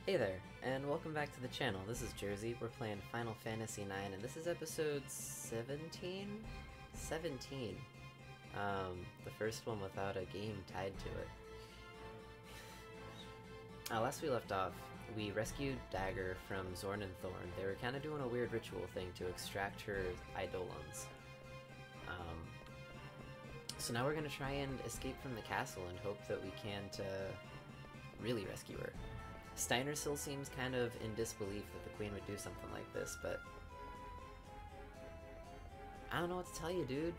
Hey there, and welcome back to the channel. This is Jersey. We're playing Final Fantasy IX, and this is episode 17? 17. The first one without a game tied to it. Last we left off, we rescued Dagger from Zorn and Thorn. They were kind of doing a weird ritual thing to extract her eidolons. So now we're going to try and escape from the castle and hope that we can't really rescue her. Steiner still seems kind of in disbelief that the Queen would do something like this, but I don't know what to tell you, dude.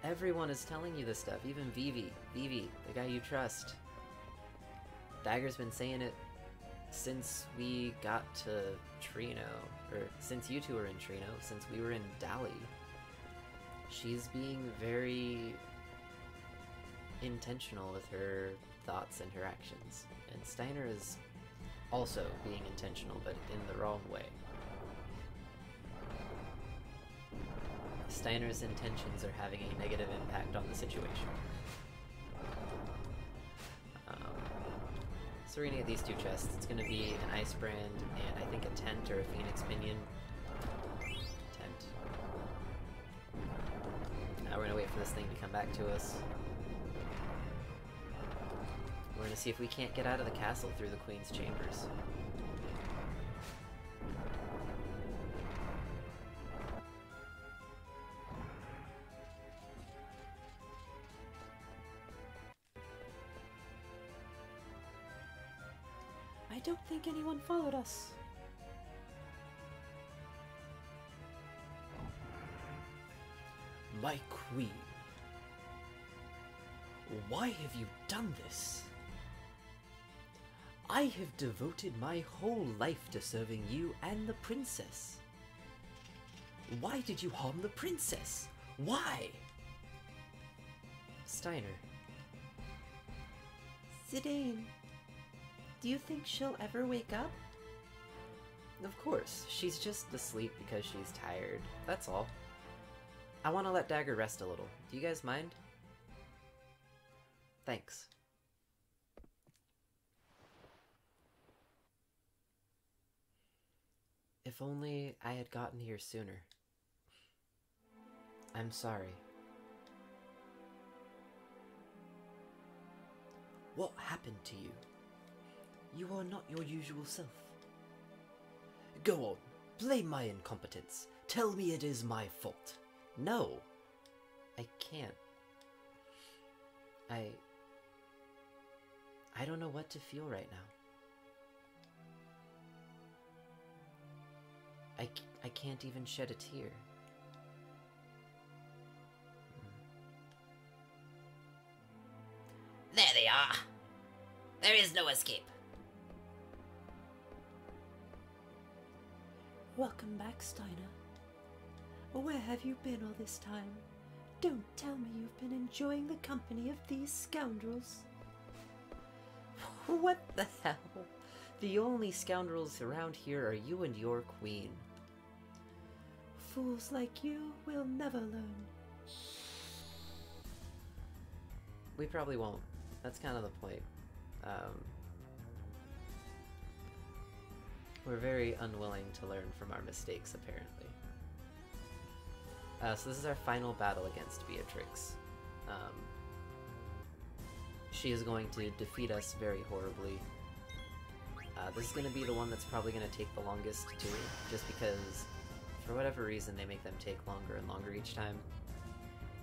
Everyone is telling you this stuff, even Vivi, the guy you trust. Dagger's been saying it since we got to Trino, or since you two were in Trino, since we were in Dali. She's being very intentional with her thoughts and her actions, and Steiner is also being intentional, but in the wrong way. Steiner's intentions are having a negative impact on the situation. So we're gonna get these two chests. It's gonna be an ice brand and I think a tent or a phoenix minion. Tent. Now we're gonna wait for this thing to come back to us. We're gonna see if we can't get out of the castle through the Queen's chambers. I don't think anyone followed us. My queen, why have you done this? I have devoted my whole life to serving you and the princess. Why did you harm the princess? Why? Steiner. Zidane, do you think she'll ever wake up? Of course, she's just asleep because she's tired. That's all. I want to let Dagger rest a little. Do you guys mind? Thanks. If only I had gotten here sooner. I'm sorry. What happened to you? You are not your usual self. Go on, blame my incompetence. Tell me it is my fault. No! I can't. I don't know what to feel right now. I can't even shed a tear. There they are. There is no escape. Welcome back, Steiner. Where have you been all this time? Don't tell me you've been enjoying the company of these scoundrels. What the hell? The only scoundrels around here are you and your queen. Fools like you will never learn. We probably won't. That's kind of the point. We're very unwilling to learn from our mistakes, apparently. So this is our final battle against Beatrix. She is going to defeat us very horribly. This is going to be the one that's probably going to take the longest too, just because, for whatever reason, they make them take longer and longer each time.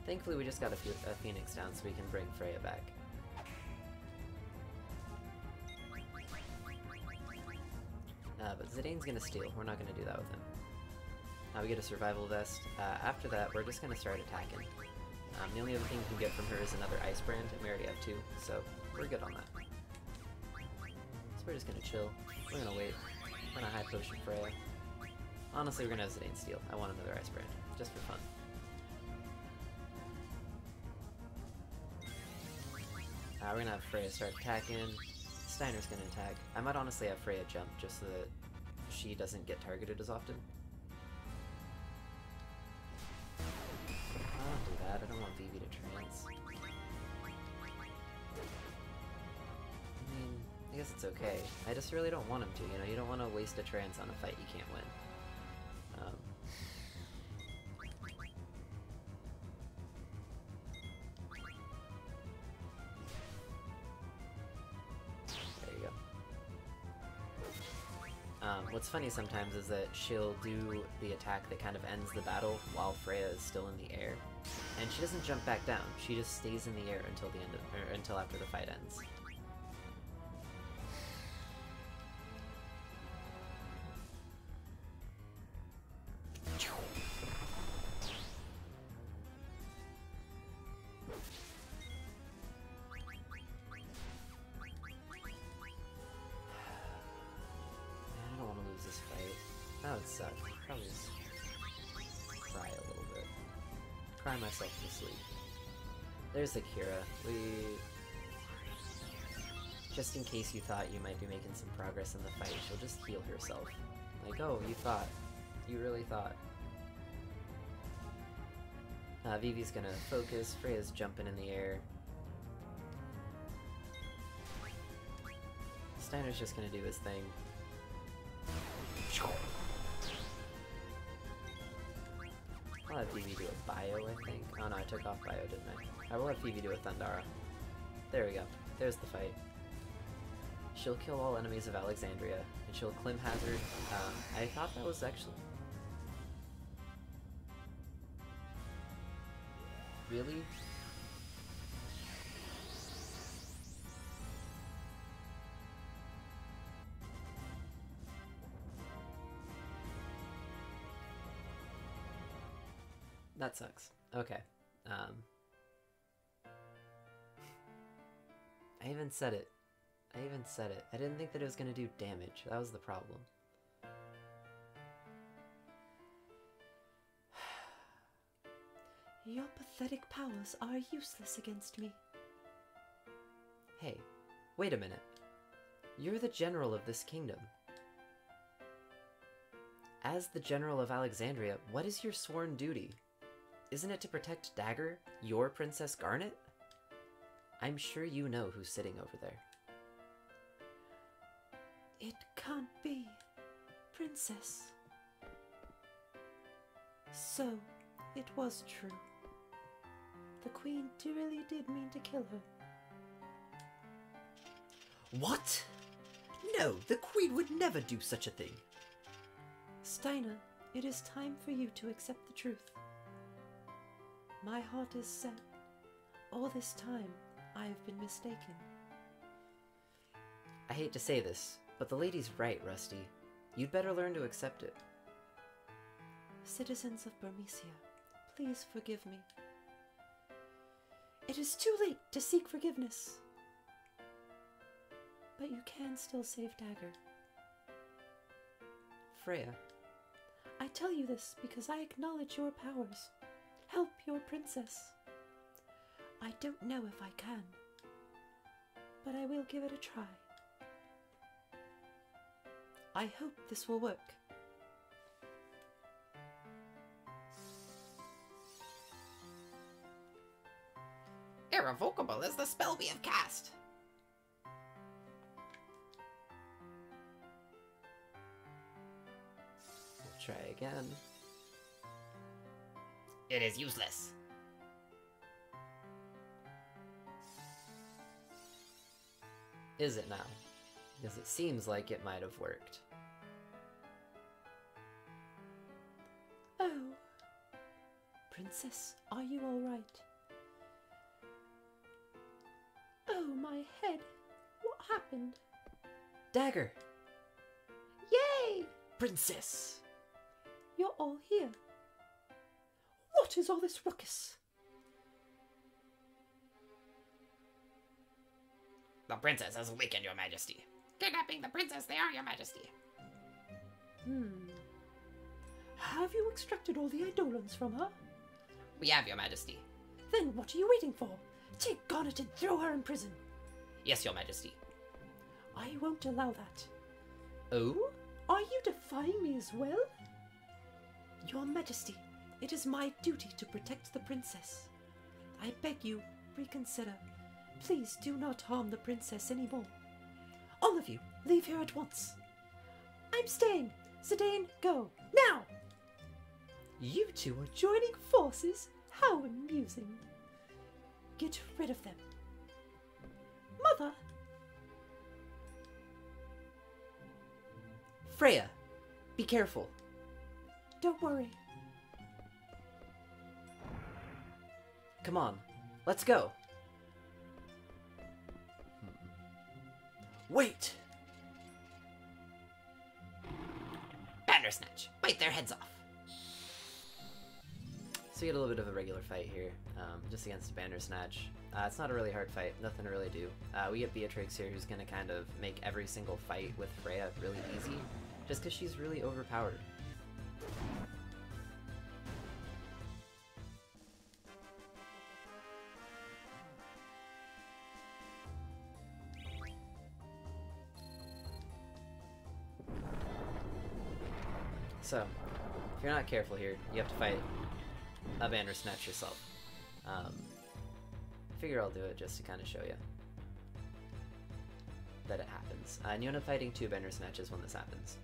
Thankfully, we just got a phoenix down so we can bring Freya back. But Zidane's gonna steal. We're not gonna do that with him. We get a survival vest. After that, we're just gonna start attacking. The only other thing we can get from her is another ice brand, and we already have two, so we're good on that. So we're just gonna chill. We're gonna wait. We're gonna high potion Freya. Honestly, we're gonna have Zidane steal. I want another ice brand, just for fun. We're gonna have Freya start attacking. Steiner's gonna attack. I might honestly have Freya jump just so that she doesn't get targeted as often. I don't do that. I don't want Vivi to trance. I mean, I guess it's okay. I just really don't want him to, you know? You don't want to waste a trance on a fight you can't win. There you go. What's funny sometimes is that she'll do the attack that kind of ends the battle while Freya is still in the air. And she doesn't jump back down. She just stays in the air until the end of, or until after the fight ends. That would suck. Probably just cry a little bit. Cry myself to sleep. There's Akira. Just in case you thought you might be making some progress in the fight, she'll just heal herself. Like, oh, you thought. You really thought. Vivi's gonna focus. Freya's jumping in the air. Steiner's just gonna do his thing. I'll have Vivi do a bio, I think. Oh no, I took off bio, didn't I? I will have Vivi do a Thundara. There we go. There's the fight. She'll kill all enemies of Alexandria, and she'll Clim Hazard. I thought that was actually... Really? That sucks. Okay. I even said it. I didn't think that it was gonna do damage. That was the problem. Your pathetic powers are useless against me. Hey, wait a minute. You're the general of this kingdom. As the general of Alexandria, what is your sworn duty? Isn't it to protect Dagger, your Princess Garnet? I'm sure you know who's sitting over there. It can't be, Princess. So, it was true. The Queen really did mean to kill her. What? No, the Queen would never do such a thing. Steiner, it is time for you to accept the truth. My heart is set. All this time, I have been mistaken. I hate to say this, but the lady's right, Rusty. You'd better learn to accept it. Citizens of Burmecia, please forgive me. It is too late to seek forgiveness. But you can still save Dagger. Freya. I tell you this because I acknowledge your powers. Help your princess. I don't know if I can, but I will give it a try. I hope this will work. Irrevocable is the spell we have cast. We'll try again. It is useless. Is it now? Because it seems like it might have worked. Oh. Princess, are you all right? Oh, my head. What happened? Dagger! Yay! Princess! You're all here. What is all this ruckus? The princess has awakened, your majesty. Kidnapping the princess, they are, your majesty. Have you extracted all the eidolons from her? We have, your majesty. Then what are you waiting for? Take Garnet and throw her in prison. Yes, your majesty. I won't allow that. Oh? Are you defying me as well? Your majesty, it is my duty to protect the princess. I beg you, reconsider. Please do not harm the princess anymore. All of you, leave here at once. I'm staying. Zidane, go. Now! You two are joining forces? How amusing. Get rid of them. Mother! Freya! Be careful. Don't worry. Come on, let's go. Wait! Bandersnatch, bite their heads off. So we get a little bit of a regular fight here, just against Bandersnatch. It's not a really hard fight, nothing to really do. We get Beatrix here, who's going to kind of make every single fight with Freya really easy, just because she's really overpowered. So, if you're not careful here, you have to fight a Bandersnatch yourself. I figure I'll do it just to kind of show you that it happens. And you end up fighting 2 Bandersnatches when this happens.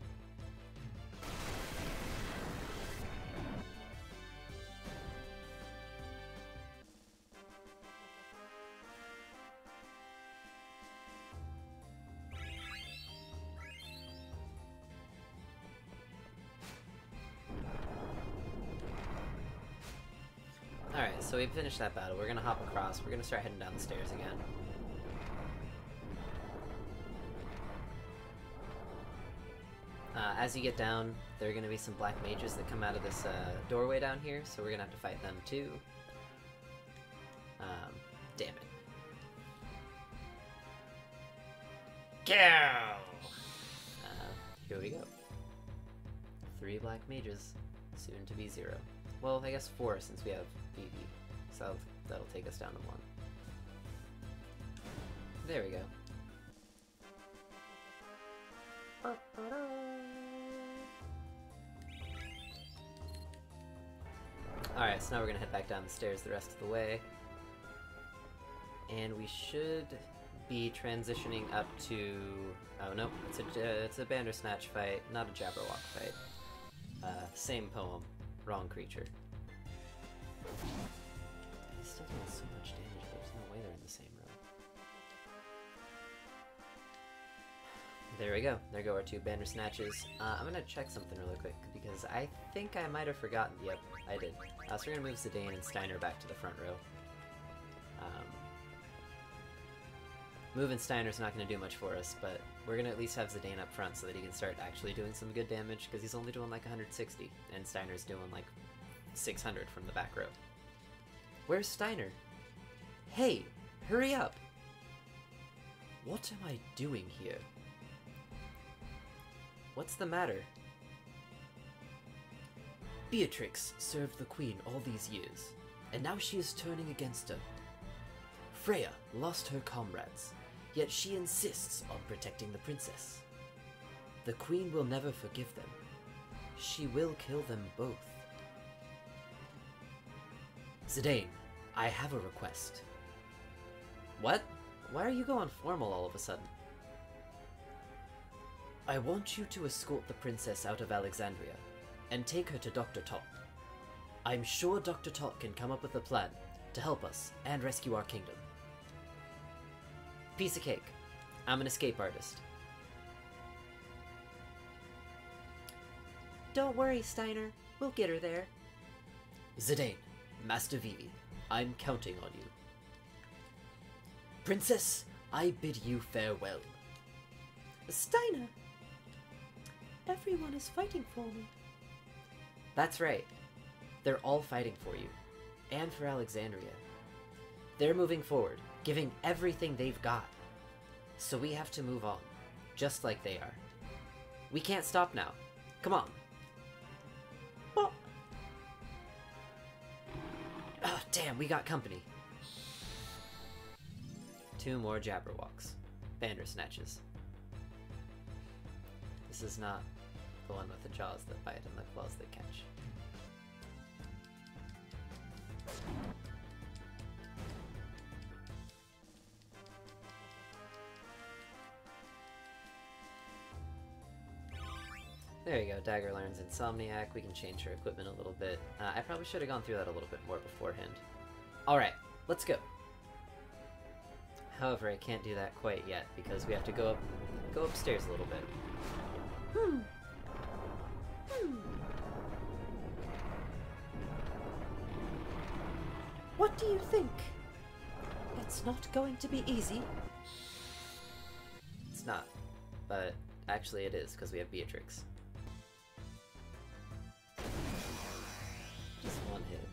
Alright, so we finished that battle. We're gonna hop across. We're gonna start heading down the stairs again. As you get down, there are gonna be some black mages that come out of this doorway down here, so we're gonna have to fight them too. Damn it. Kill! Here we go. 3 black mages, soon to be 0. Well, I guess 4 since we have Vivi, so that'll take us down to 1. There we go. Alright, so now we're gonna head back down the stairs the rest of the way. And we should be transitioning up to... Oh no, it's a Bandersnatch fight, not a Jabberwock fight. Same poem, wrong creature. He's still doing so much damage, there's no way they're in the same row. There we go. There go our 2 Bandersnatches. I'm gonna check something really quick, because I think I might have forgotten. Yep, I did. So we're gonna move Zidane and Steiner back to the front row. Moving Steiner's not gonna do much for us, but we're gonna at least have Zidane up front so that he can start actually doing some good damage, because he's only doing like 160, and Steiner's doing like 600 from the back row. Where's Steiner? Hey, hurry up! What am I doing here? What's the matter? Beatrix served the queen all these years, and now she is turning against her. Freya lost her comrades, yet she insists on protecting the princess. The queen will never forgive them. She will kill them both. Zidane, I have a request. What? Why are you going formal all of a sudden? I want you to escort the princess out of Alexandria and take her to Dr. Tot. I'm sure Dr. Tot can come up with a plan to help us and rescue our kingdom. Piece of cake. I'm an escape artist. Don't worry, Steiner. We'll get her there. Zidane, Master Vivi, I'm counting on you. Princess, I bid you farewell. Steiner! Everyone is fighting for me. That's right. They're all fighting for you. And for Alexandria. They're moving forward, giving everything they've got. So we have to move on, just like they are. We can't stop now. Come on. But... Oh, damn, we got company. 2 more Jabberwocks. Bandersnatches. This is not the one with the jaws that bite and the claws that catch. There you go, Dagger learns Insomniac. We can change her equipment a little bit. I probably should have gone through that a little bit more beforehand. Alright, let's go. However, I can't do that quite yet, because we have to go upstairs a little bit. What do you think? It's not going to be easy. It's not, but actually it is, because we have Beatrix. Just one hit.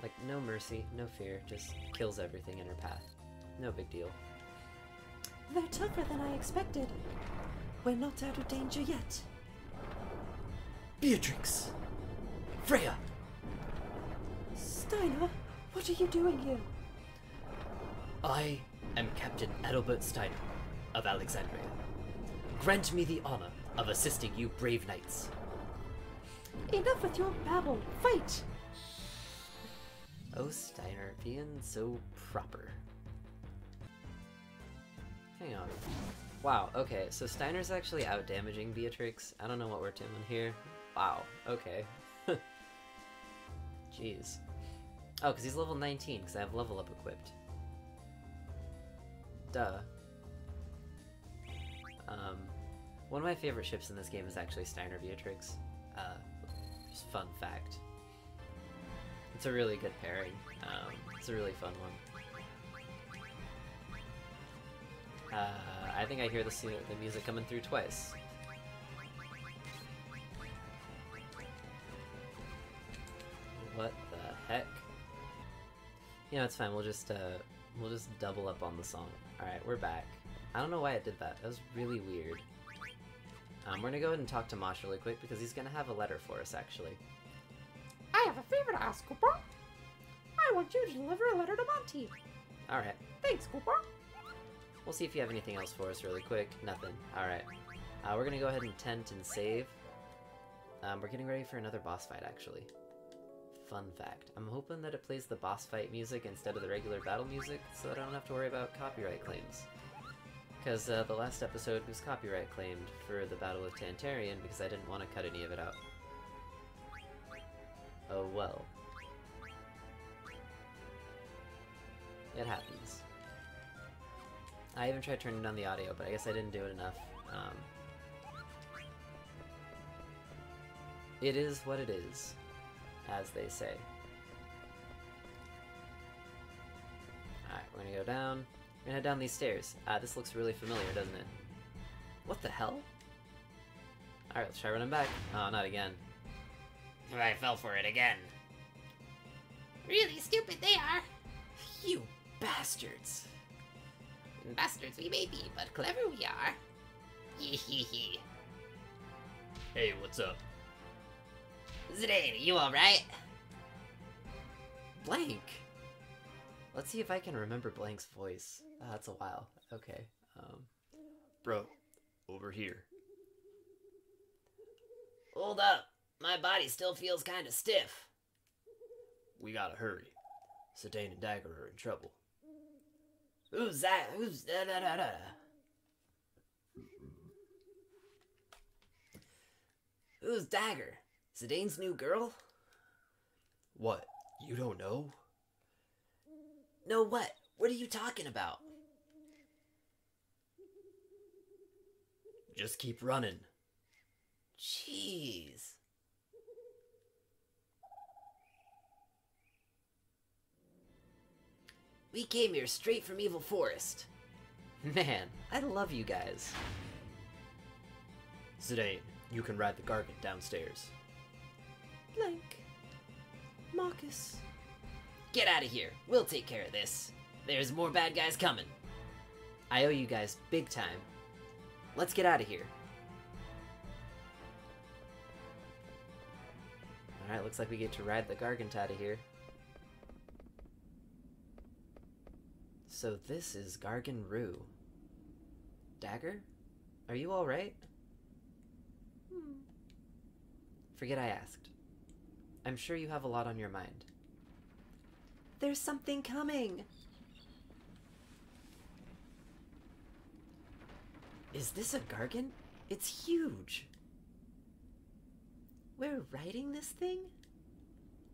Like, no mercy, no fear, just kills everything in her path. No big deal. They're tougher than I expected. We're not out of danger yet. Beatrix! Freya! Steiner, what are you doing here? I am Captain Adalbert Steiner of Alexandria. Grant me the honor of assisting you brave knights. Enough with your babble. Fight! Oh, Steiner, being so proper. Hang on. Wow, okay, so Steiner's actually out-damaging Beatrix. I don't know what we're doing here. Wow, okay. Jeez. Oh, because he's level 19, because I have level up equipped. Duh. One of my favorite ships in this game is actually Steiner Beatrix. Just fun fact. It's a really good pairing. It's a really fun one. I think I hear the music coming through twice. What the heck? You know, it's fine. We'll just double up on the song. All right, we're back. I don't know why it did that. That was really weird. We're gonna go ahead and talk to Mosh really quick because he's gonna have a letter for us, actually. I have a favor to ask, Cooper. I want you to deliver a letter to Monty. All right. Thanks, Cooper. We'll see if you have anything else for us really quick. Nothing. Alright. We're gonna go ahead and tent and save. We're getting ready for another boss fight, actually. Fun fact. I'm hoping that it plays the boss fight music instead of the regular battle music, so that I don't have to worry about copyright claims. Because the last episode was copyright claimed for the Battle of Tantarian because I didn't want to cut any of it out. Oh well. It happens. I even tried turning down the audio, but I guess I didn't do it enough. It is what it is, as they say. Alright, we're gonna go down. We're gonna head down these stairs. This looks really familiar, doesn't it? What the hell? Alright, let's try running back. Oh, not again. I fell for it again. Really stupid they are. You bastards! Bastards we may be, but clever we are. Hee hee hee. Hey, what's up? Zidane, you alright? Blank! Let's see if I can remember Blank's voice. That's a while. Okay. Bro, over here. Hold up. My body still feels kinda stiff. We gotta hurry. Sedaine and Dagger are in trouble. Who's that? Who's da-da-da-da? Who's Dagger? Zidaine's new girl? What? You don't know? No, what? What are you talking about? Just keep running. Jeez. We came here straight from Evil Forest. Man, I love you guys. Sedaine, you can ride the Gargant downstairs. Blank. Marcus. Get out of here. We'll take care of this. There's more bad guys coming. I owe you guys big time. Let's get out of here. Alright, looks like we get to ride the Gargant out of here. So this is Gargan Rue. Dagger? Are you alright? Forget I asked. I'm sure you have a lot on your mind. There's something coming. Is this a Gargant? It's huge! We're riding this thing?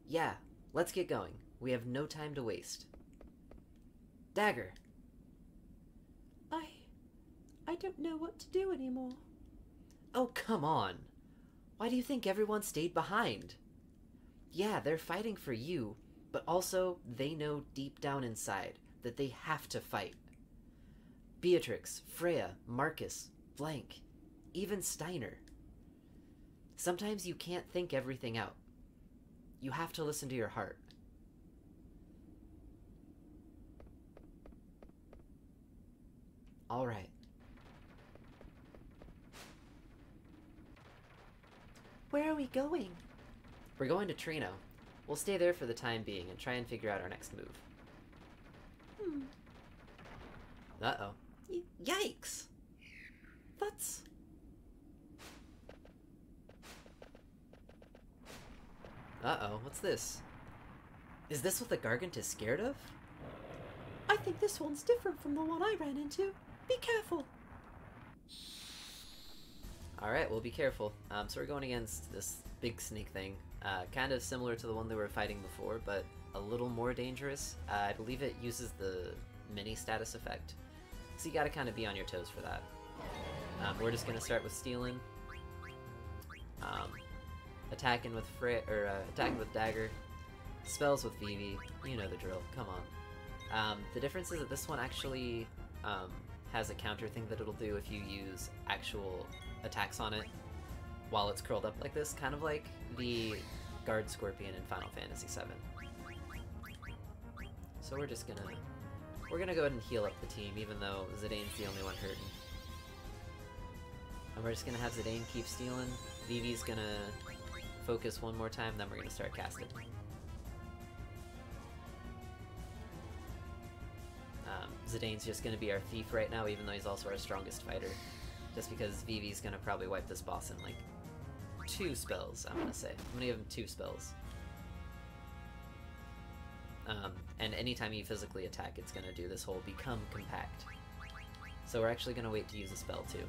Yeah, let's get going. We have no time to waste. Dagger! I don't know what to do anymore. Oh, come on! Why do you think everyone stayed behind? Yeah, they're fighting for you, but also they know deep down inside that they have to fight. Beatrix, Freya, Marcus, Blank, even Steiner. Sometimes you can't think everything out. You have to listen to your heart. All right. Where are we going? We're going to Trino. We'll stay there for the time being and try and figure out our next move. Uh-oh. Yikes! That's... Uh-oh, what's this? Is this what the Gargant is scared of? I think this one's different from the one I ran into. Be careful! Alright, well, be careful. So we're going against this big snake thing. Kind of similar to the one they were fighting before, but a little more dangerous. I believe it uses the mini status effect. So you gotta kind of be on your toes for that. We're just gonna start with stealing. Attacking with attacking with Dagger. Spells with Vivi. You know the drill. Come on. The difference is that this one actually has a counter thing that it'll do if you use actual attacks on it while it's curled up like this, kind of like the Guard Scorpion in Final Fantasy VII. So we're gonna go ahead and heal up the team, even though Zidane's the only one hurting. And we're just gonna have Zidane keep stealing. Vivi's gonna focus one more time, then we're gonna start casting. Zidane's just gonna be our thief right now, even though he's also our strongest fighter. Just because Vivi's gonna probably wipe this boss in like 2 spells, I'm gonna say. I'm gonna give him 2 spells. And anytime you physically attack, it's gonna do this whole become compact. So we're actually gonna wait to use a spell too.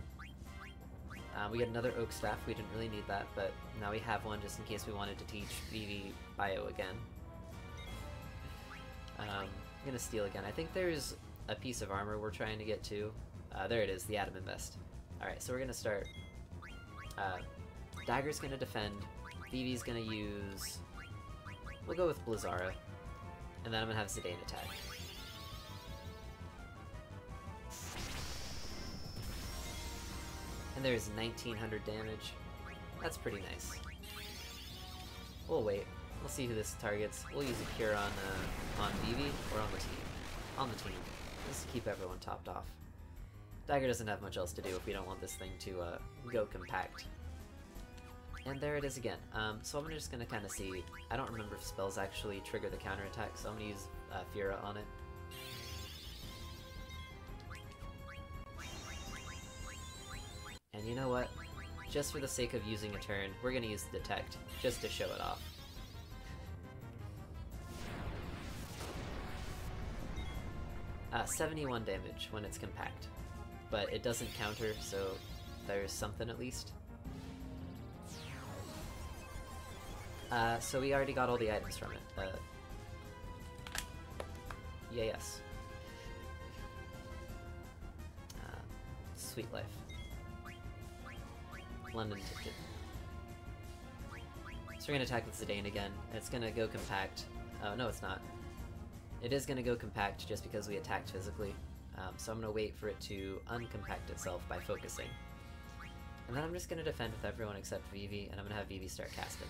We got another Oak Staff, we didn't really need that, but now we have one just in case we wanted to teach Vivi Bio again. I'm gonna steal again. I think there's a piece of armor we're trying to get to. There it is, the Adamant Vest. Alright, so we're gonna start. Dagger's gonna defend, Vivi's gonna use... We'll go with Blizzara, and then I'm gonna have Zidane attack. And there's 1900 damage. That's pretty nice. We'll wait. We'll see who this targets. We'll use a cure on Vivi or on the team. On the team. Just to keep everyone topped off. Dagger doesn't have much else to do if we don't want this thing to go compact. And there it is again. So I'm just gonna kind of see. I don't remember if spells actually trigger the counterattack, so I'm gonna use Fira on it. And you know what? Just for the sake of using a turn, we're gonna use Detect, just to show it off. Uh, 71 damage when it's compact. But it doesn't counter, so there's something at least. So we already got all the items from it. Yeah, yes. Sweet life. London ticket. So we're gonna attack with Zidane again. It's gonna go compact. Oh, no it's not. It is gonna go compact just because we attacked physically. So I'm gonna wait for it to uncompact itself by focusing. And then I'm just gonna defend with everyone except Vivi, and I'm gonna have Vivi start casting.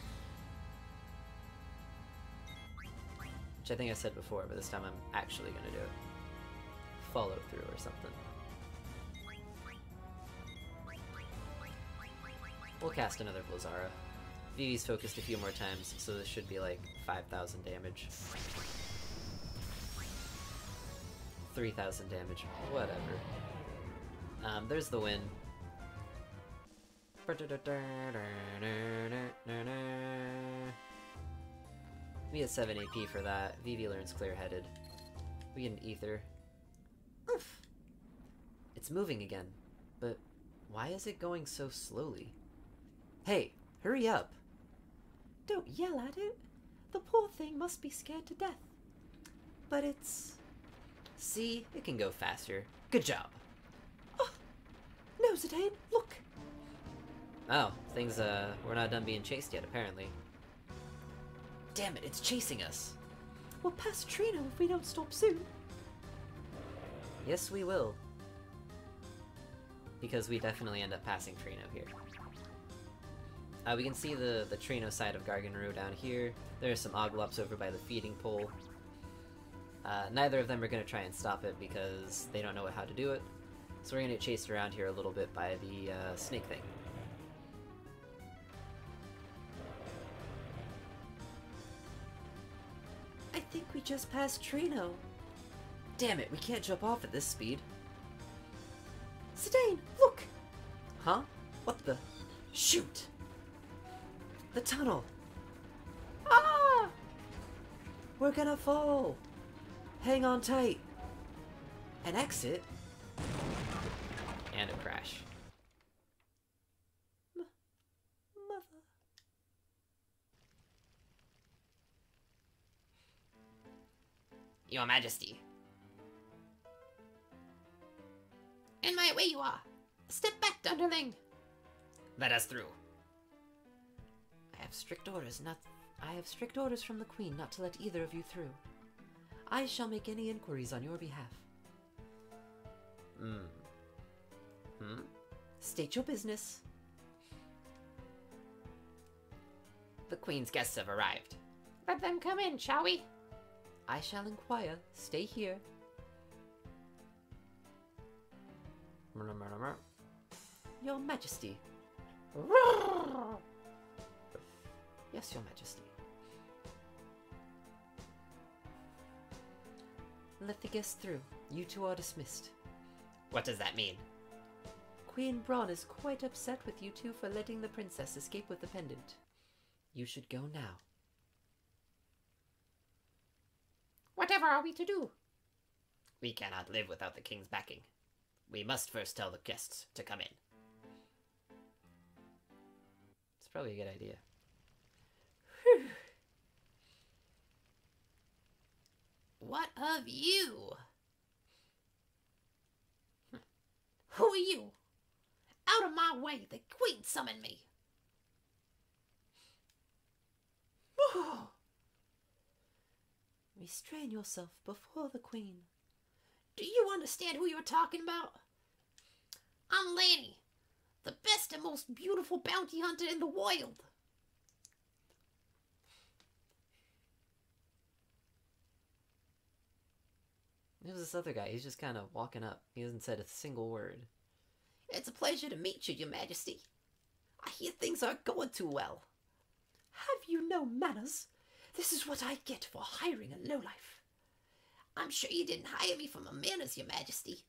Which I think I said before, but this time I'm actually gonna do it. Follow through or something. We'll cast another Blizzara. Vivi's focused a few more times, so this should be like 5,000 damage. 3,000 damage. Whatever. There's the win. We get 7 AP for that. Vivi learns Clear-Headed. We get an Ether. Oof! It's moving again, but Why is it going so slowly? Hey, hurry up! Don't yell at it. The poor thing must be scared to death. But it's... See? It can go faster. Good job! Oh! No, Zidane, look! Oh, things, we're not done being chased yet, apparently. Damn it, it's chasing us! We'll pass Trino if we don't stop soon. Yes, we will. Because we definitely end up passing Trino here. We can see the Trino side of Garganru down here. There's some Oglops over by the feeding pole. Neither of them are going to try and stop it because they don't know how to do it. So we're going to get chased around here a little bit by the snake thing. I think we just passed Trino. Damn it, we can't jump off at this speed. Zidane, look! Huh? What the? Shoot! The tunnel! Ah! We're gonna fall! Hang on tight! An exit? And a crash. Mother. Your Majesty. In my way you are. Step back, Dunderling. Let us through. I have strict orders from the Queen not to let either of you through. I shall make any inquiries on your behalf. State your business. The Queen's guests have arrived. Let them come in, shall we? I shall inquire. Stay here. Your Majesty. Yes, Your Majesty. Let the guests through. You two are dismissed. What does that mean? Queen Braun is quite upset with you two for letting the princess escape with the pendant. You should go now. Whatever are we to do? We cannot live without the king's backing. We must first tell the guests to come in. It's probably a good idea. What of you? Who are you? Out of my way, the Queen summoned me. Restrain yourself before the Queen. Do you understand who you're talking about? I'm Lanny, the best and most beautiful bounty hunter in the world. There's this other guy, he's just kind of walking up. He hasn't said a single word. It's a pleasure to meet you, Your Majesty. I hear things aren't going too well. Have you no manners? This is what I get for hiring a lowlife. I'm sure you didn't hire me for my manners, Your Majesty.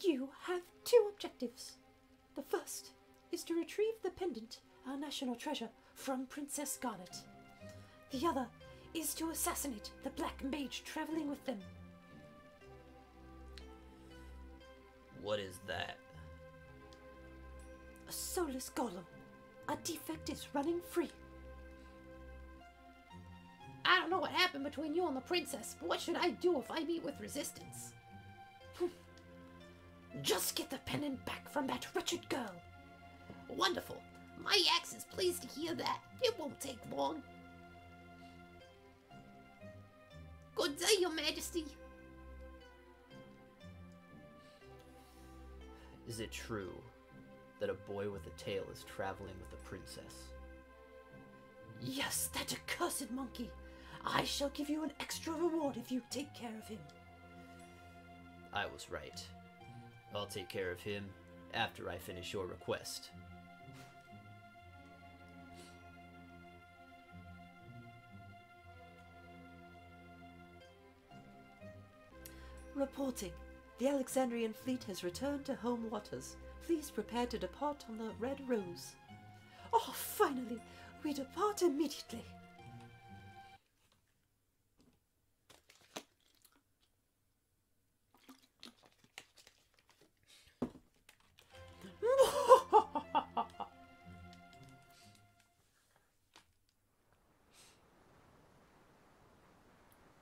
You have two objectives. The first is to retrieve the pendant, our national treasure, from Princess Garnet. The other is to assassinate the Black Mage traveling with them. What is that? A soulless golem. A defect is running free. I don't know what happened between you and the princess, but what should I do if I meet with resistance? Just get the pendant back from that wretched girl. Wonderful. My axe is pleased to hear that. It won't take long. Good day, Your Majesty. Is it true that a boy with a tail is traveling with a princess? Yes, that accursed monkey. I shall give you an extra reward if you take care of him. I was right. I'll take care of him after I finish your request. Reporting. The Alexandrian fleet has returned to home waters. Please prepare to depart on the Red Rose. Oh, finally! We depart immediately.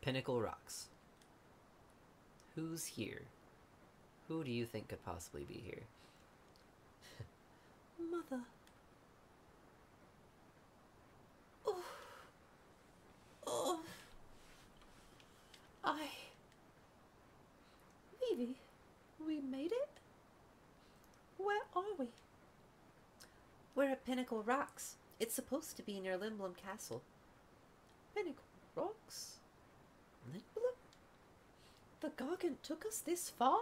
Pinnacle Rocks. Who's here? Who do you think could possibly be here? Mother. Oh. Oh. Vivi, we made it? Where are we? We're at Pinnacle Rocks. It's supposed to be near Limblum Castle. Pinnacle Rocks? Limblum? The Gargant took us this far?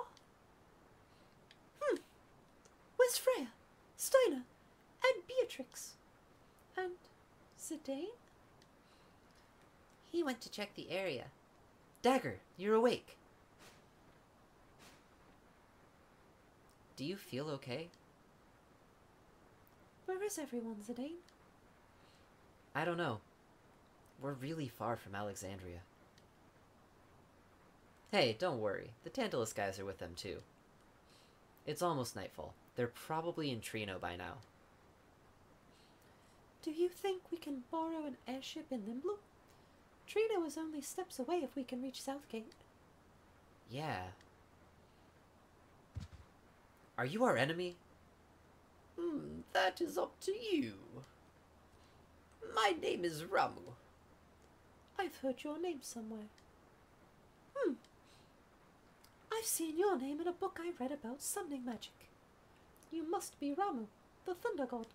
Where's Freya, Steiner, and Beatrix? And Zidane? He went to check the area. Dagger, you're awake. Do you feel okay? Where is everyone, Zidane? I don't know. We're really far from Alexandria. Hey, don't worry. The Tantalus guys are with them too. It's almost nightfall. They're probably in Trino by now. Do you think we can borrow an airship in Limblum? Trino is only steps away if we can reach Southgate. Yeah. Are you our enemy? That is up to you. My name is Ramu. I've heard your name somewhere. I've seen your name in a book I read about summoning magic. You must be Ramu, the Thunder God.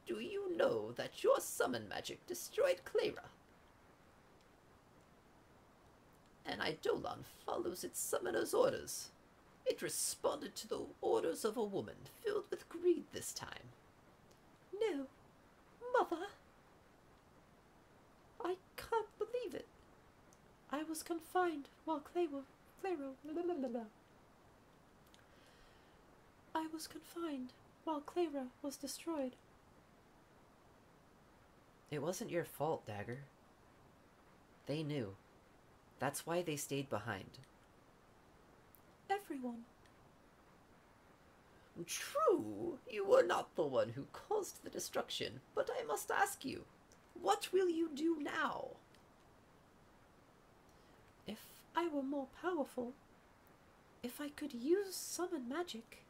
Do you know that your summon magic destroyed Clara? An Eidolon follows its summoner's orders. It responded to the orders of a woman filled with greed this time. No, Mother. I can't believe it. I was confined while I was confined while Clara was destroyed. It wasn't your fault, Dagger. They knew. That's why they stayed behind. Everyone. True, you were not the one who caused the destruction, but I must ask you, what will you do now? If I were more powerful, if I could use summon magic,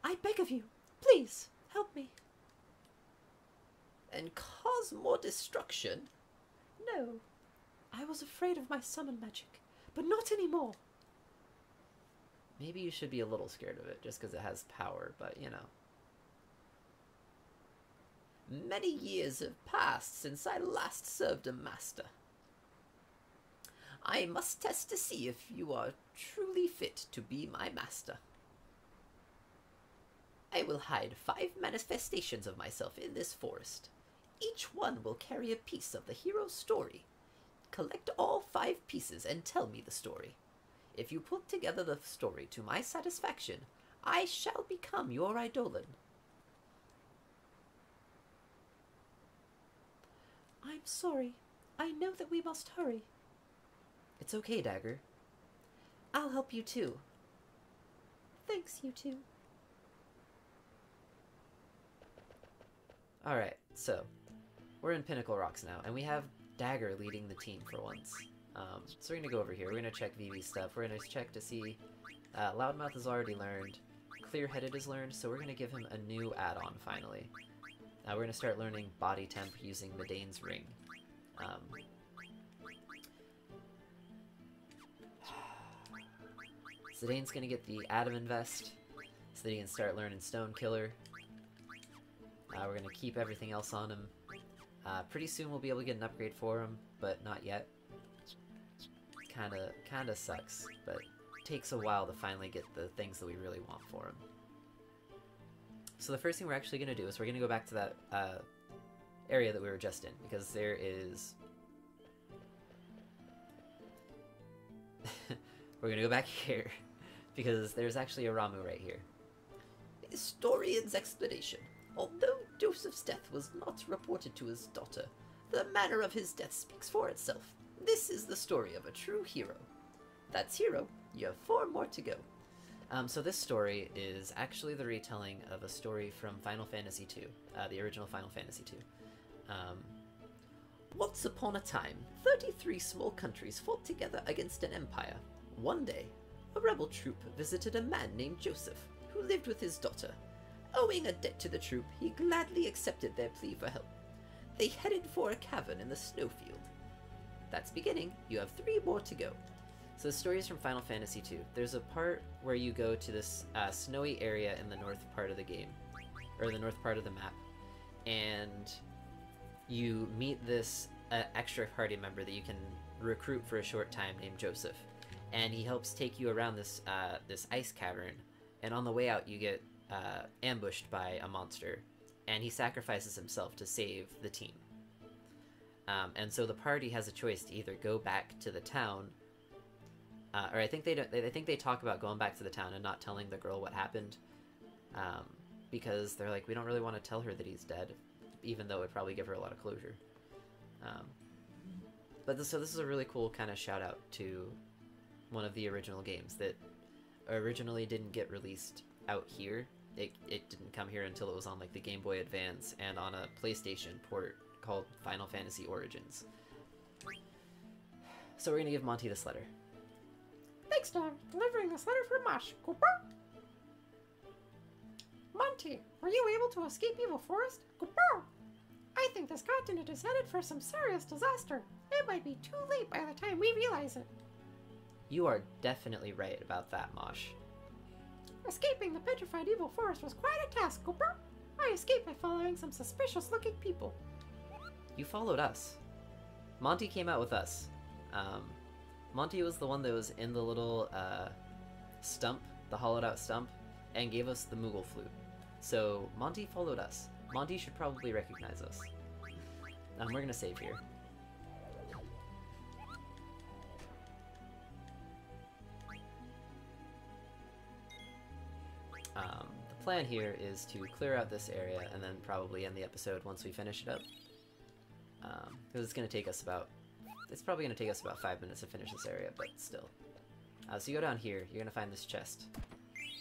I beg of you, please, help me. And cause more destruction? No, I was afraid of my summon magic, but not anymore. Maybe you should be a little scared of it, just because it has power, but you know. Many years have passed since I last served a master. I must test to see if you are truly fit to be my master. I will hide 5 manifestations of myself in this forest. Each one will carry a piece of the hero's story. Collect all 5 pieces and tell me the story. If you put together the story to my satisfaction, I shall become your Eidolon. I'm sorry. I know that we must hurry. It's okay, Dagger. I'll help you too. Thanks, you two. Alright, so we're in Pinnacle Rocks now, and we have Dagger leading the team for once. So we're going to go over here. We're going to check Vivi's stuff. We're going to check to see Loudmouth is already learned. Clear-Headed is learned, so we're going to give him a new add-on finally. We're going to start learning Body Temp using Medane's Ring. Zidane's going to get the Adamant Vest so that he can start learning Stone Killer. We're going to keep everything else on him. Pretty soon we'll be able to get an upgrade for him, but not yet. Kinda sucks, but takes a while to finally get the things that we really want for him. So the first thing we're actually going to do is we're going to go back to that area that we were just in, because there is... we're going to go back here, because there's actually a Ramu right here. Historian's explanation. Although Joseph's death was not reported to his daughter, the manner of his death speaks for itself. This is the story of a true hero. That's hero. You have 4 more to go. So this story is actually the retelling of a story from Final Fantasy II, the original Final Fantasy II. Once upon a time, 33 small countries fought together against an empire. One day, a rebel troop visited a man named Joseph, who lived with his daughter. Owing a debt to the troop, he gladly accepted their plea for help. They headed for a cavern in the snowfield. That's beginning. You have 3 more to go. So the story is from Final Fantasy II. There's a part where you go to this snowy area in the north part of the game, or the north part of the map, and you meet this extra party member that you can recruit for a short time named Joseph, and he helps take you around this this ice cavern, and on the way out you get ambushed by a monster, and he sacrifices himself to save the team. And so the party has a choice to either go back to the town, or I think they talk about going back to the town and not telling the girl what happened, because they're like, we don't really want to tell her that he's dead, even though it would probably give her a lot of closure. So this is a really cool kind of shout out to one of the original games that originally didn't get released out here. It didn't come here until it was on like the Game Boy Advance and on a PlayStation port called Final Fantasy Origins. So we're gonna give Monty this letter. Thanks, Dad. Delivering this letter for Mosh. Cooper? Monty, were you able to escape Evil Forest? Cooper! I think this continent is headed for some serious disaster. It might be too late by the time we realize it. You are definitely right about that, Mosh. Escaping the petrified Evil Forest was quite a task, Cooper. I escaped by following some suspicious-looking people. You followed us. Monty came out with us. Monty was the one that was in the little stump, the hollowed-out stump, and gave us the Moogle flute. So Monty followed us. Monty should probably recognize us. We're gonna save here. The plan here is to clear out this area and then probably end the episode once we finish it up. Because it's probably gonna take us about 5 minutes to finish this area, but still. So you go down here, you're gonna find this chest,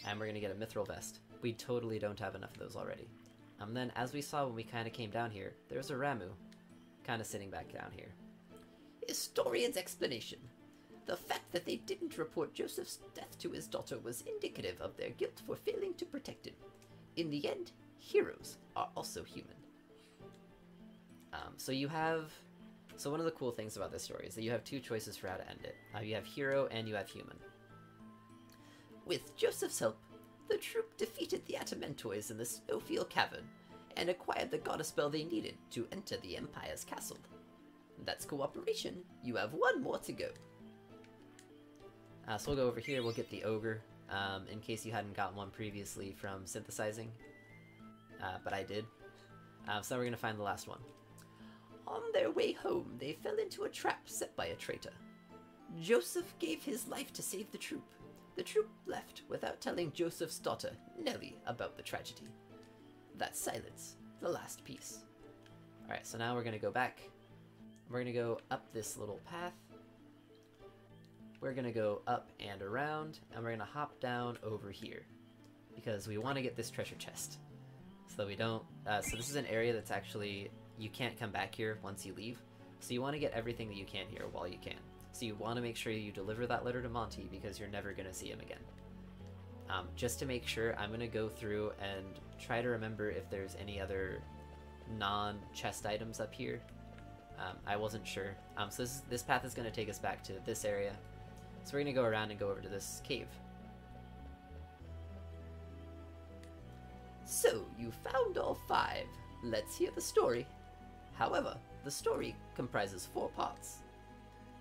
and we're gonna get a mithril vest. We totally don't have enough of those already. Then, as we saw when we kind of came down here, there's a Ramu, kind of sitting back down here. Historian's explanation. The fact that they didn't report Joseph's death to his daughter was indicative of their guilt for failing to protect him. In the end, heroes are also human. So one of the cool things about this story is that you have 2 choices for how to end it. You have hero and you have human. With Joseph's help, the troop defeated the Atamantoys in the Snowfield Cavern and acquired the goddess spell they needed to enter the Empire's castle. That's cooperation. You have 1 more to go. So we'll go over here, we'll get the ogre, in case you hadn't gotten one previously from synthesizing. But I did. So now we're going to find the last one. On their way home, they fell into a trap set by a traitor. Joseph gave his life to save the troop. The troop left without telling Joseph's daughter, Nellie, about the tragedy. That's silence, the last piece. Alright, so now we're going to go back. We're going to go up this little path. We're going to go up and around, and we're going to hop down over here. Because we want to get this treasure chest. So that we don't... so this is an area that's actually... You can't come back here once you leave. So you want to get everything that you can here while you can. So you want to make sure you deliver that letter to Monty because you're never going to see him again. Just to make sure, I'm going to go through and try to remember if there's any other non-chest items up here. I wasn't sure. So this path is going to take us back to this area. So we're going to go around and go over to this cave. So, you found all 5. Let's hear the story. However, the story comprises 4 parts.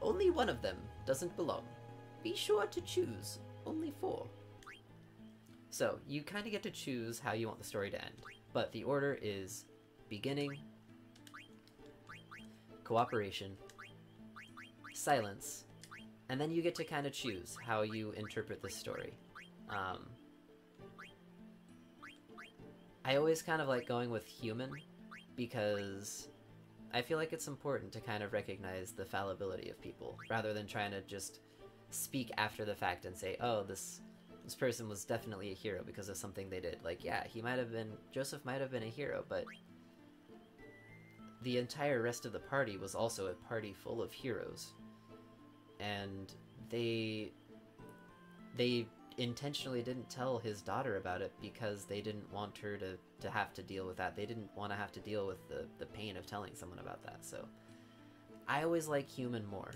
Only one of them doesn't belong. Be sure to choose only 4. So, you kind of get to choose how you want the story to end. But the order is beginning, cooperation, silence, and then you get to kind of choose how you interpret this story. I always kind of like going with human, because I feel like it's important to kind of recognize the fallibility of people, rather than trying to just speak after the fact and say, oh, this person was definitely a hero because of something they did. Like, yeah, Joseph might have been a hero, but the entire rest of the party was also a party full of heroes. And they intentionally didn't tell his daughter about it because they didn't want her to have to deal with that. They didn't want to have to deal with the pain of telling someone about that. So I always like human more.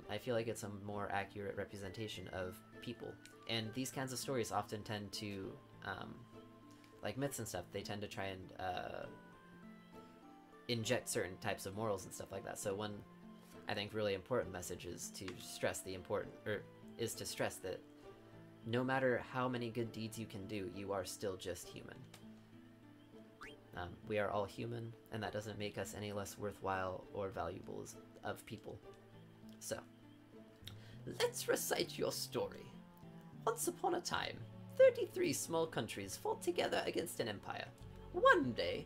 I feel like it's a more accurate representation of people. And these kinds of stories often tend to, like myths and stuff, they tend to try and inject certain types of morals and stuff like that. So one, I think, really important message is to stress that no matter how many good deeds you can do, you are still just human. We are all human, and that doesn't make us any less worthwhile or valuable of people. So, let's recite your story. Once upon a time, 33 small countries fought together against an empire. One day,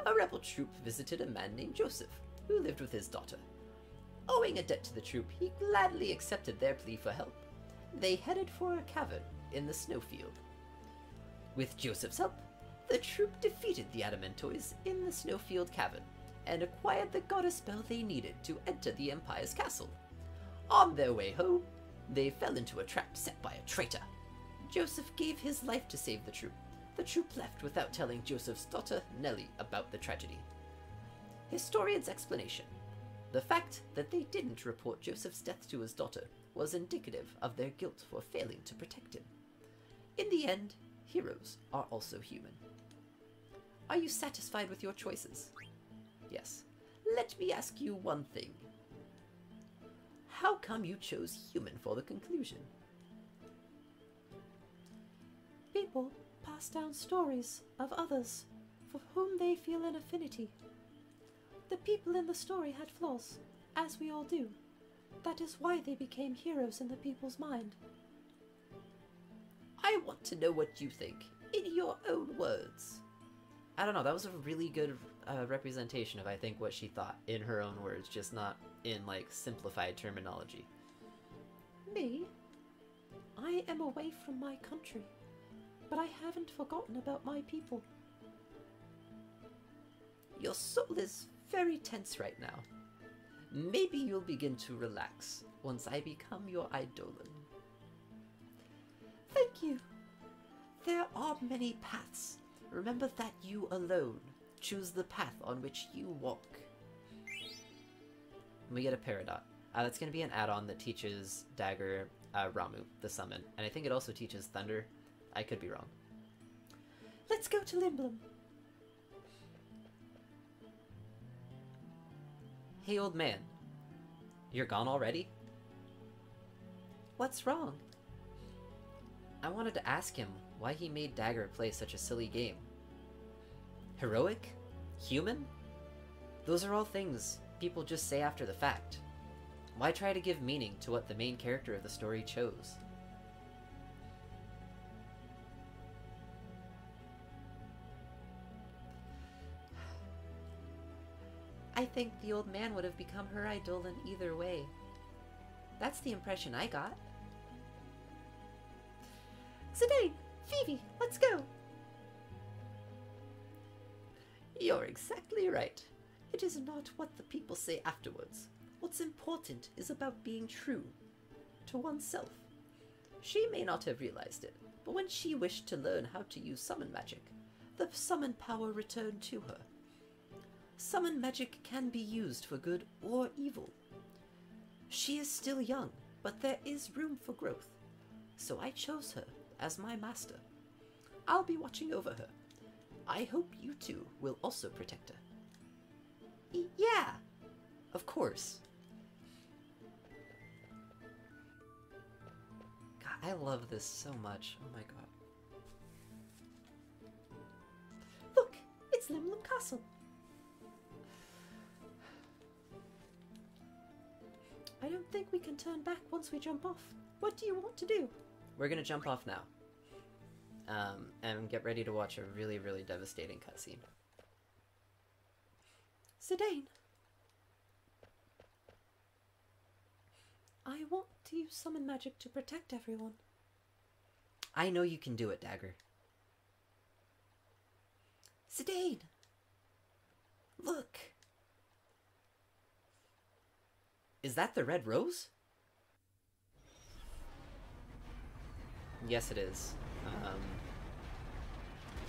a rebel troop visited a man named Joseph, who lived with his daughter. Owing a debt to the troop, he gladly accepted their plea for help. They headed for a cavern in the snowfield. With Joseph's help, the troop defeated the Adamantoids in the snowfield cavern and acquired the goddess spell they needed to enter the Empire's castle. On their way home, they fell into a trap set by a traitor. Joseph gave his life to save the troop. The troop left without telling Joseph's daughter, Nellie, about the tragedy. Historians' explanation. The fact that they didn't report Joseph's death to his daughter was indicative of their guilt for failing to protect him. In the end, heroes are also human. Are you satisfied with your choices? Yes. Let me ask you one thing. How come you chose human for the conclusion? People pass down stories of others for whom they feel an affinity. The people in the story had flaws, as we all do. That is why they became heroes in the people's mind. I want to know what you think, in your own words. I don't know, that was a really good representation of, I think, what she thought in her own words, just not in, like, simplified terminology. Me? I am away from my country, but I haven't forgotten about my people. Your soul is very tense right now. Maybe you'll begin to relax once I become your eidolon. Thank you. There are many paths. Remember that you alone choose the path on which you walk. We get a Peridot. That's going to be an add-on that teaches Dagger Ramu, the summon. And I think it also teaches Thunder. I could be wrong. Let's go to Limblum. Hey, old man. You're gone already? What's wrong? I wanted to ask him why he made Dagger play such a silly game. Heroic? Human? Those are all things people just say after the fact. Why try to give meaning to what the main character of the story chose? I think the old man would have become her eidolon either way. That's the impression I got. Zidane! Phoebe! Let's go! You're exactly right. It is not what the people say afterwards. What's important is about being true to oneself. She may not have realized it, but when she wished to learn how to use summon magic, the summon power returned to her. Summon magic can be used for good or evil. She is still young, but there is room for growth, so I chose her as my master. I'll be watching over her. I hope you two will also protect her. Yeah, of course. God, I love this so much. Oh my god. Look, it's Limblum Castle. I don't think we can turn back once we jump off. What do you want to do? We're gonna jump off now. And get ready to watch a really, really devastating cutscene. Zidane. I want to use summon magic to protect everyone. I know you can do it, Dagger. Zidane! Look! Is that the red rose? Yes, it is.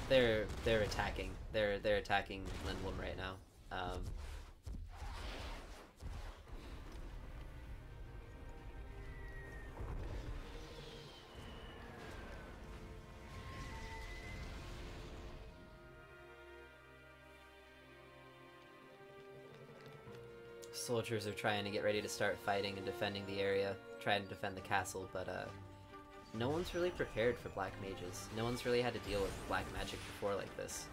They're attacking. They're attacking Lindblom right now. Soldiers are trying to get ready to start fighting and defending the area, trying to defend the castle, but no one's really prepared for black mages. No one's really had to deal with black magic before like this.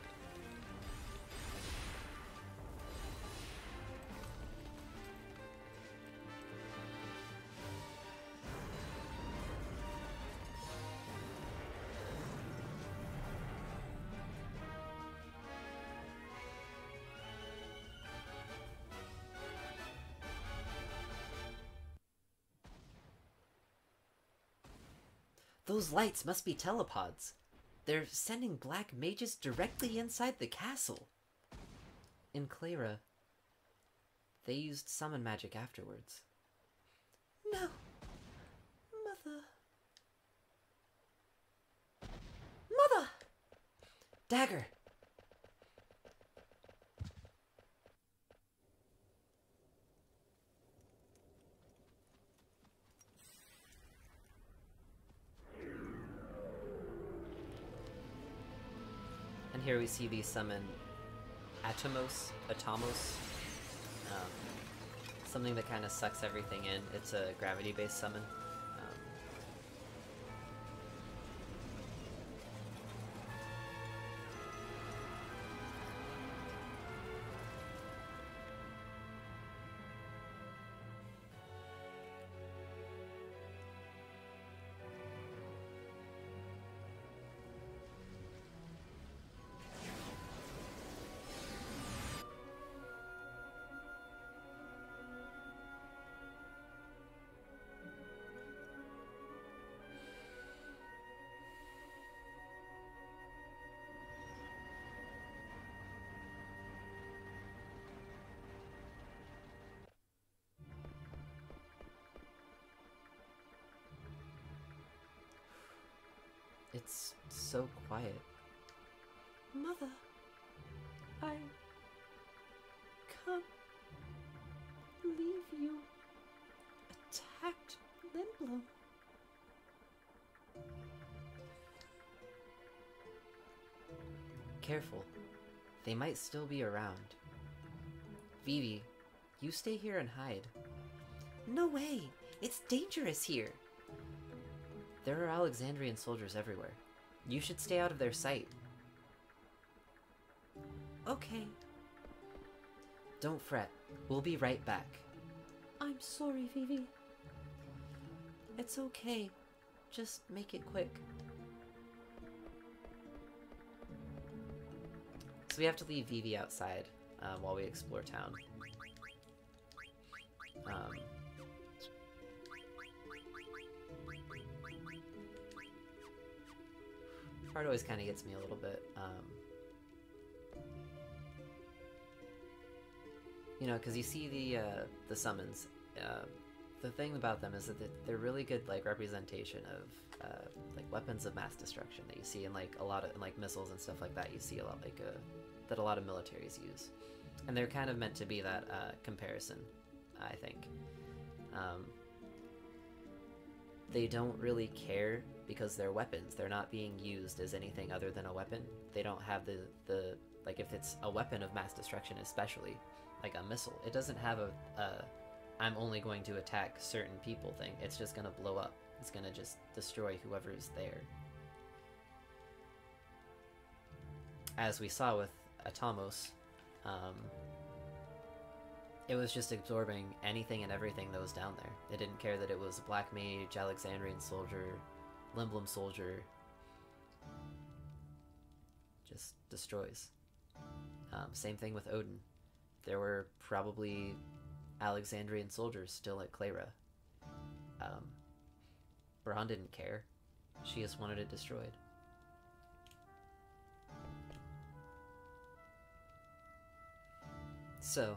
Those lights must be telepods. They're sending black mages directly inside the castle. In Clara, they used summon magic afterwards. No. Mother. Mother! Dagger! And here we see these summon Atomos, something that kind of sucks everything in. It's a gravity-based summon. It's so quiet. Mother. I can't believe you attacked Lindblom. Careful. They might still be around. Vivi, you stay here and hide. No way! It's dangerous here! There are Alexandrian soldiers everywhere. You should stay out of their sight. Okay. Don't fret. We'll be right back. I'm sorry, Vivi. It's okay. Just make it quick. So we have to leave Vivi outside while we explore town. Part always kind of gets me a little bit. You know, because you see the summons. The thing about them is that they're really good like representation of like weapons of mass destruction that you see in like a lot of like missiles and stuff like that. You see a lot like that a lot of militaries use, and they're kind of meant to be that comparison, I think. They don't really care because they're weapons. They're not being used as anything other than a weapon. They don't have the like if it's a weapon of mass destruction, especially like a missile, it doesn't have a I'm only going to attack certain people thing. It's just gonna blow up. It's gonna just destroy whoever is there. As we saw with Atomos, it was just absorbing anything and everything that was down there. It didn't care that it was Black Mage, Alexandrian soldier, Lindblom soldier. Just destroys. Same thing with Odin. There were probably Alexandrian soldiers still at Clara. Braun didn't care. She just wanted it destroyed. So,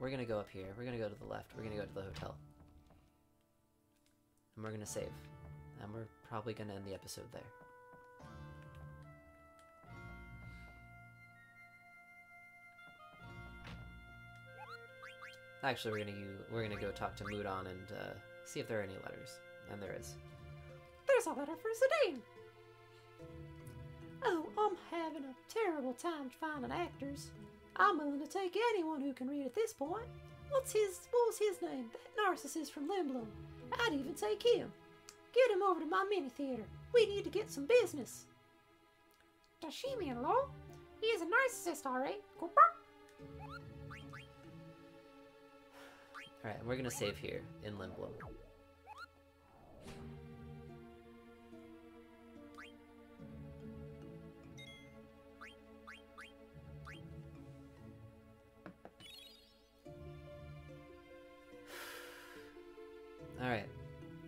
we're gonna go up here. We're gonna go to the left. We're gonna go to the hotel. And we're gonna save. And we're probably gonna end the episode there. Actually, we're gonna go talk to Mudon and see if there are any letters. And there is. There's a letter for Zidane. Oh, I'm having a terrible time finding actors. I'm willing to take anyone who can read at this point. What was his name? That narcissist from Limblom. I'd even take him. Get him over to my mini theater. We need to get some business. Dashimi-in-law? He is a narcissist, alright. Alright, we're gonna save here in Limblom. Alright,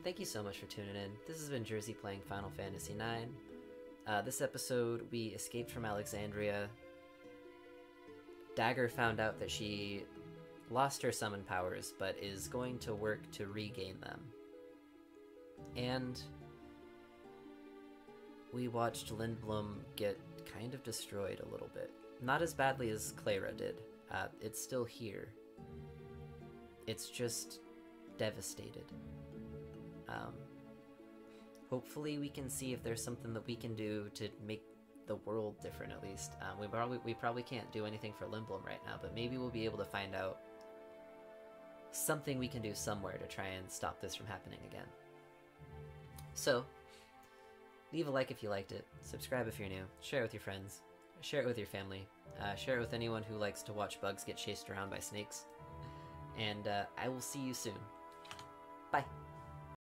thank you so much for tuning in. This has been Jersey playing Final Fantasy IX. This episode, we escaped from Alexandria. Dagger found out that she lost her summon powers, but is going to work to regain them. And we watched Lindblom get kind of destroyed a little bit. Not as badly as Clara did. It's still here. It's just devastated. Hopefully we can see if there's something that we can do to make the world different, at least. We probably can't do anything for Lindblom right now, but maybe we'll be able to find out something we can do somewhere to try and stop this from happening again. So, leave a like if you liked it, subscribe if you're new, share it with your friends, share it with your family, share it with anyone who likes to watch bugs get chased around by snakes, and I will see you soon. Bye!